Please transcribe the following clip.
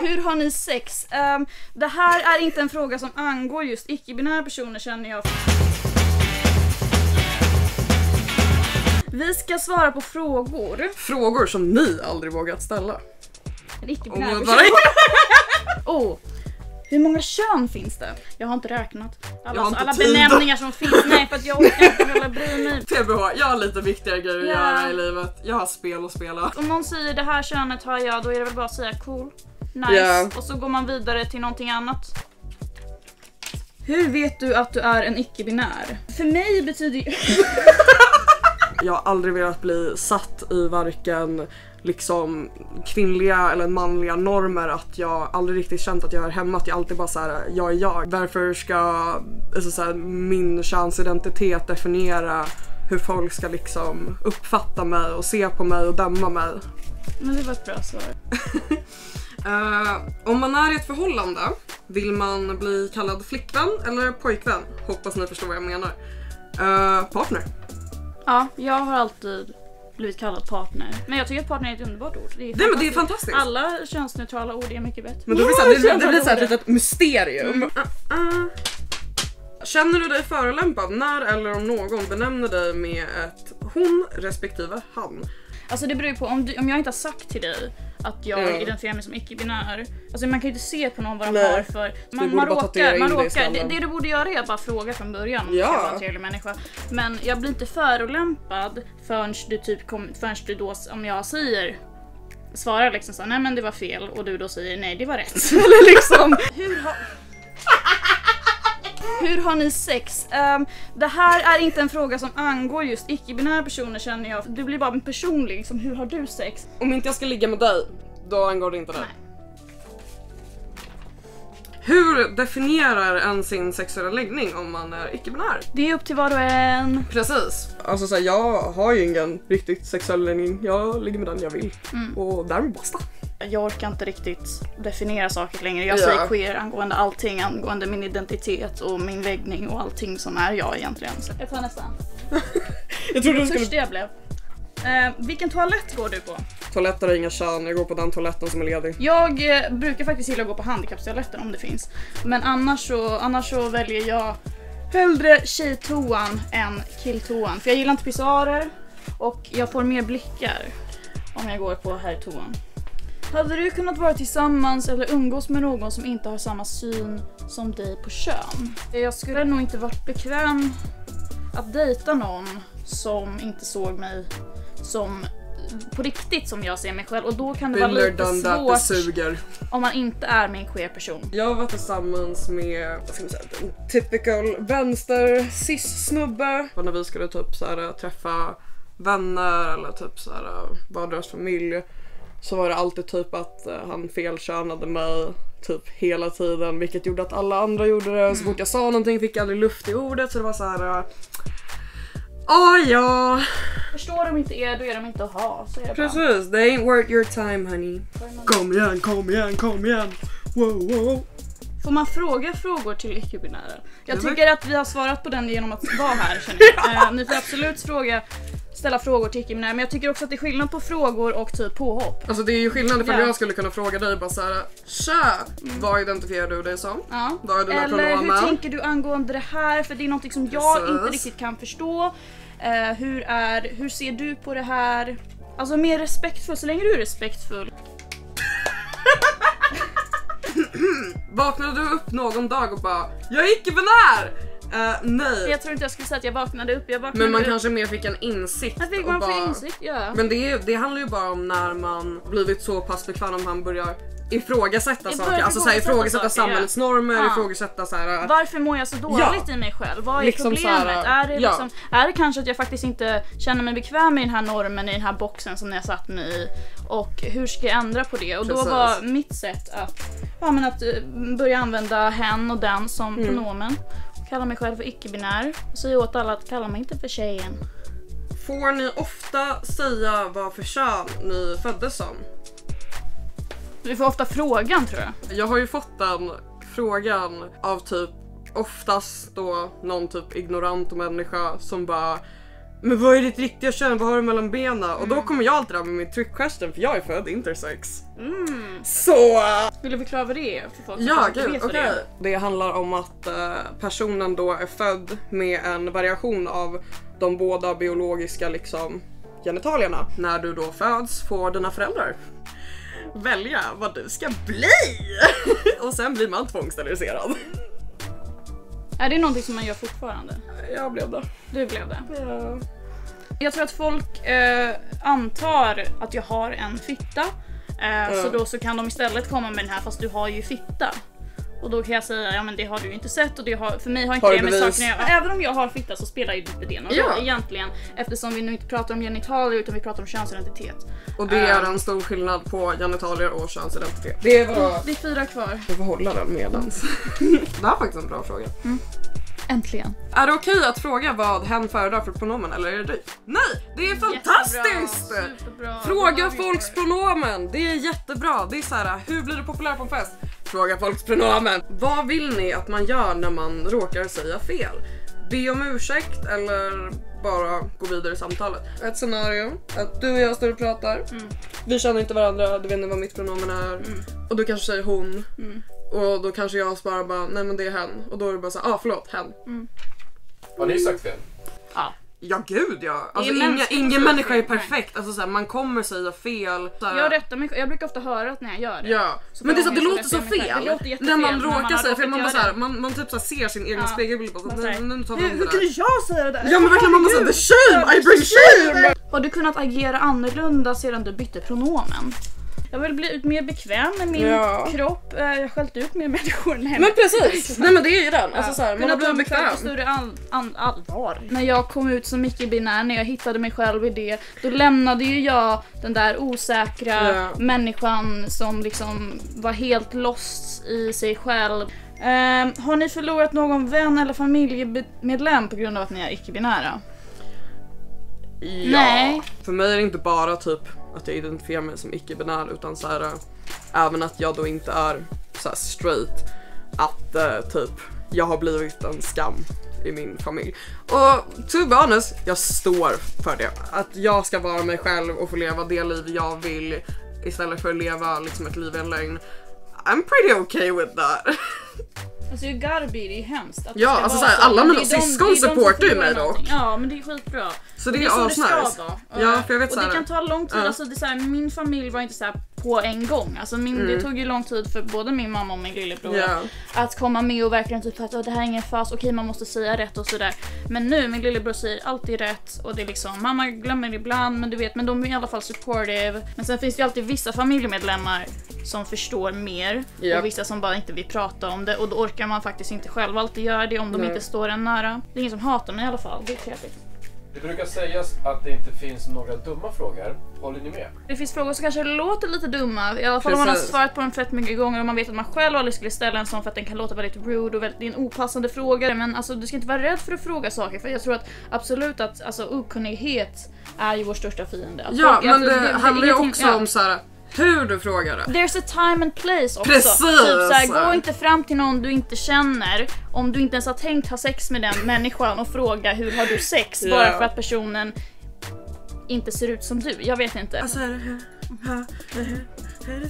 Hur har ni sex? Det här är inte en fråga som angår just icke-binära personer, känner jag. Vi ska svara på frågor. Frågor som ni aldrig vågat ställa. En icke-binär person. Hur många kön finns det? Jag har inte räknat. Alla benämningar som finns. Nej, för att jag orkar inte heller bry mig. TBH, jag har lite viktigare grejer att göra i livet. Jag har spel att spela. Om någon säger det här könet har jag, då är det väl bara att säga cool, nice. Och så går man vidare till någonting annat. Hur vet du att du är en icke-binär? För mig betyder ju... Jag har aldrig velat bli satt i varken liksom kvinnliga eller manliga normer, att jag aldrig riktigt känt att jag är hemma, att jag alltid bara såhär, jag är jag. Varför ska alltså så här, min könsidentitet definiera hur folk ska liksom uppfatta mig och se på mig och döma mig? Men det var ett bra svar. Om man är i ett förhållande, vill man bli kallad flickvän eller pojkvän? Hoppas ni förstår vad jag menar. Partner. Ja, jag har alltid blivit kallad partner. Men jag tycker att partner är ett underbart ord. Det är fantastiskt. Alla könsneutrala ord är mycket bättre. Men då blir det blir så här ett litet mysterium. Känner du dig förolämpad när eller om någon benämner dig med ett hon respektive han? Alltså det beror ju på, om jag inte har sagt till dig att jag identifierar mig som icke-binär. Alltså man kan ju inte se på någon vad de har för... Man råkar, det du borde göra är att bara fråga från början om du ska vara en trevlig människa. Men jag blir inte förolämpad förrän du då, om jag svarar liksom så, nej men det var fel, och du då säger nej det var rätt. Eller liksom... Hur har ni sex? Det här är inte en fråga som angår just icke-binära personer, känner jag. Du blir bara en personlig, som hur har du sex? Om inte jag ska ligga med dig, då angår det inte dig. Nej. Hur definierar en sin sexuella läggning om man är icke-binär? Det är upp till var och en. Precis. Alltså så här, jag har ju ingen riktigt sexuell läggning. Jag ligger med den jag vill. Och därmed basta. Jag orkar inte riktigt definiera saker längre. Jag säger queer angående allting, angående min identitet och min läggning och allting som är jag egentligen. Så jag tar nästa. Jag trodde du skulle... jag blev. Vilken toalett går du på? Toaletter har inga kön, jag går på den toaletten som är ledig. Jag brukar faktiskt gilla att gå på handikappstoaletten om det finns. Men annars så väljer jag hellre tjejtoan än killtoan. För jag gillar inte pissoarer och jag får mer blickar om jag går på herrtoan. Hade du kunnat vara tillsammans eller umgås med någon som inte har samma syn som dig på kön? Jag skulle nog inte varit bekväm att dejta någon som inte såg mig som på riktigt som jag ser mig själv. Och då kan det vara lite svårt om man inte är med en queer person. Jag var tillsammans med, vad ska man säga, en typical vänster cis-snubbe. När vi skulle typ så här, träffa vänner eller typ så här, vara deras familj, så var det alltid typ att han felkönade mig typ hela tiden, vilket gjorde att alla andra gjorde det. Så fort jag sa någonting fick jag aldrig luft i ordet, så det var så här. Ja. Förstår de inte er, då är de inte att ha. Så är det precis, they ain't worth your time, honey. Kom igen. Wow. Får man fråga frågor till icke-binära? Jag tycker att vi har svarat på den genom att vara här, känner jag. Ni får absolut ställa frågor till icke-binära, men jag tycker också att det är skillnad på frågor och typ påhopp. Alltså det är ju skillnad ifall jag skulle kunna fråga dig bara såhär, vad identifierar du dig som? Ja. Vad är dina eller pronomen? Hur tänker du angående det här? För det är något som jag inte riktigt kan förstå. Hur ser du på det här? Alltså mer respektfull, så länge du är respektfull. Vaknade du upp någon dag och bara, jag är icke-binär? Nej. Jag tror inte jag skulle säga att jag vaknade upp. Men man kanske mer fick en insikt. Jag fick insikt, ja. Men det handlar ju bara om när man blivit så pass bekväm, om man börjar ifrågasätta saker. Alltså såhär, ifrågasätta samhällets normer, ifrågasätta såhär. Varför mår jag så dåligt i mig själv? Vad är liksom problemet? Är det kanske att jag faktiskt inte känner mig bekväm i den här normen, i den här boxen som jag satt mig i? Och hur ska jag ändra på det? Och då var mitt sätt att börja använda hen och den som pronomen. Kalla mig själv för icke-binär och säga åt alla att kalla mig inte för tjejen. Får ni ofta säga vad för kön ni föddes som? Vi får ofta frågan, tror jag. Jag har ju fått den frågan av typ oftast då någon typ ignorant människa som bara, men vad är ditt riktiga kön? Vad har du mellan benen? Och då kommer jag alltid där med min trick question, för jag är född intersex. Så... Vill du förklara vad det är för folk? Ja, gud, okej. Det handlar om att personen då är född med en variation av de båda biologiska liksom genitalierna. När du då föds får dina föräldrar välja vad du ska bli. Och sen blir man tvångssteriliserad. Är det någonting som man gör fortfarande? Jag blev det. Du blev det? Ja. Jag tror att folk antar att jag har en fitta. Så då så kan de istället komma med den här, fast du har ju fitta. Och då kan jag säga, ja men det har du ju inte sett och det har, för mig har inte det med saken att göra. Även om jag har fitta så spelar ju inte det någon roll egentligen. Eftersom vi nu inte pratar om genitalier utan vi pratar om könsidentitet. Och det är en stor skillnad på genitalier och könsidentitet. Det är vad... Det är 4 kvar. Jag får hålla den medans. Det här är faktiskt en bra fråga. Äntligen. Är det okej att fråga vad hen föredrar för pronomen eller är det du? Nej, det är fantastiskt! Superbra. Fråga folks pronomen, det är jättebra. Det är så här, hur blir du populär på en fest? Fråga folks pronomen. Vad vill ni att man gör när man råkar säga fel? Be om ursäkt eller bara gå vidare i samtalet? Ett scenario, att du och jag står och pratar. Vi känner inte varandra, du vet inte vad mitt pronomen är. Och du kanske säger hon. Och då kanske jag svarar bara, nej men det är hen. Och då är det bara så förlåt, hen. Har ni sagt fel? Ja. Ja gud ja, alltså ingen människa är perfekt, alltså såhär, man kommer säga fel såhär. Jag rättar mig, jag brukar ofta höra att när jag gör det. Ja, men det är så att det låter så fel. Det låter jättefel när man råkar säga fel, man bara såhär, det. man typ såhär ser sin egen spegelbild på så, nu tar vi om det Hur kunde jag säga det där? Ja men verkligen, man bara såhär, the shame, I bring shame! Har du kunnat agera annorlunda sedan du bytte pronomen? Jag vill bli mer bekväm med min kropp. Jag har skällt ut mer människor. Men precis, nej men det är ju den. Alltså såhär, man har blivit bekväm. Större allvar. När jag kom ut som icke-binär, när jag hittade mig själv i det, då lämnade ju jag den där osäkra människan som liksom var helt lost i sig själv. Har ni förlorat någon vän eller familjemedlem på grund av att ni är icke-binära? Ja. Nej. För mig är det inte bara typ att jag identifierar mig som icke-binär utan så här, även att jag då inte är så här straight, att typ jag har blivit en skam i min familj. Och to be honest, jag står för det. Att jag ska vara mig själv och få leva det liv jag vill istället för att leva liksom ett liv i en lögn. I'm pretty okay with that. Alltså you gotta be, det är hemskt. Att alltså såhär, alla mina syskon supportar ju mig dock. Ja, men det är skitbra. Så det är asnice. Ja, för jag vet och det kan ta lång tid, alltså det är såhär, min familj var inte såhär på en gång. Alltså det tog ju lång tid för både min mamma och min lillebror att komma med och verkligen typ att det här är ingen fas, okej man måste säga rätt och sådär. Men nu, min lillebror säger alltid rätt och det är liksom, mamma glömmer ibland men du vet, men de är i alla fall supportive. Men sen finns det ju alltid vissa familjemedlemmar som förstår mer och vissa som bara inte vill prata om det och då orkar man faktiskt inte själv alltid göra det om de inte står en nära. Det är ingen som hatar mig i alla fall, det är trevligt. Det brukar sägas att det inte finns några dumma frågor. Håller ni med? Det finns frågor som kanske låter lite dumma. I alla fall om man har svarat på dem fett mycket gånger och man vet att man själv aldrig skulle ställa en sån för att den kan låta väldigt rude och det är en opassande fråga. Men alltså, du ska inte vara rädd för att fråga saker. För jag tror att absolut att alltså, okunnighet är ju vår största fiende. Att ja, men det handlar ju också om så här, hur du frågar det. There's a time and place också. Precis. Typ såhär, gå inte fram till någon du inte känner om du inte ens har tänkt ha sex med den människan och fråga hur har du sex bara för att personen inte ser ut som du. Jag vet inte. Alltså, är det